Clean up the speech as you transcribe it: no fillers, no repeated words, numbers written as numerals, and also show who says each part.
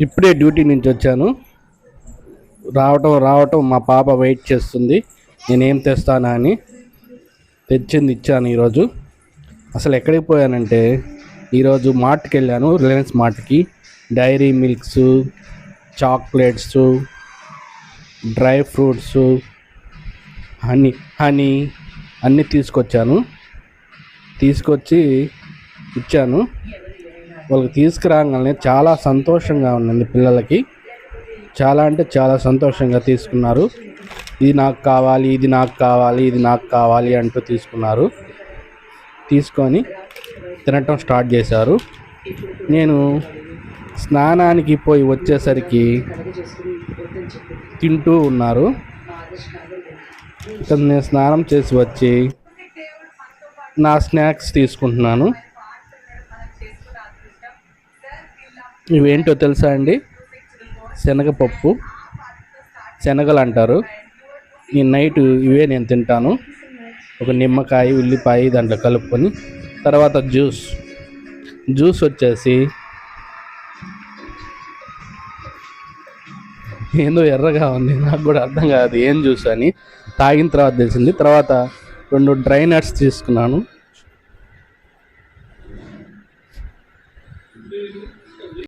Speaker 1: ఇప్పుడే డ్యూటీ నుంచి వచ్చాను. రావటం మా పాప వెయిట్ చేస్తుంది, నేనేం తెస్తానా అని. తెచ్చింది ఇచ్చాను ఈరోజు. అసలు ఎక్కడికి పోయానంటే ఈరోజు మార్ట్కి వెళ్ళాను, రిలయన్స్ మార్ట్కి. Dairy Milks, chocolates, dry fruits, honey అన్నీ తీసుకొచ్చి ఇచ్చాను. వాళ్ళకి తీసుకురాగానే చాలా సంతోషంగా ఉందండి పిల్లలకి. చాలా అంటే చాలా సంతోషంగా తీసుకున్నారు. ఇది నాకు కావాలి, ఇది నాకు కావాలి, ఇది నాకు కావాలి అంటూ తీసుకున్నారు. తీసుకొని తినటం స్టార్ట్ చేశారు. నేను స్నానానికి పోయి వచ్చేసరికి తింటూ ఉన్నారు. నేను స్నానం చేసి వచ్చి నా స్నాక్స్ తీసుకుంటున్నాను. ఇవేంటో తెలుసా అండి? శనగపప్పు, శనగలు అంటారు. ఈ నైట్ ఇవే నేను తింటాను. ఒక నిమ్మకాయ, ఉల్లిపాయ దాంట్లో కలుపుకొని. తర్వాత జ్యూస్ వచ్చేసి ఏందో ఎర్రగా ఉంది, నాకు కూడా అర్థం కాదు ఏం జ్యూస్ అని. తాగిన తర్వాత తెలిసింది. తర్వాత 2 డ్రై నట్స్ తీసుకున్నాను.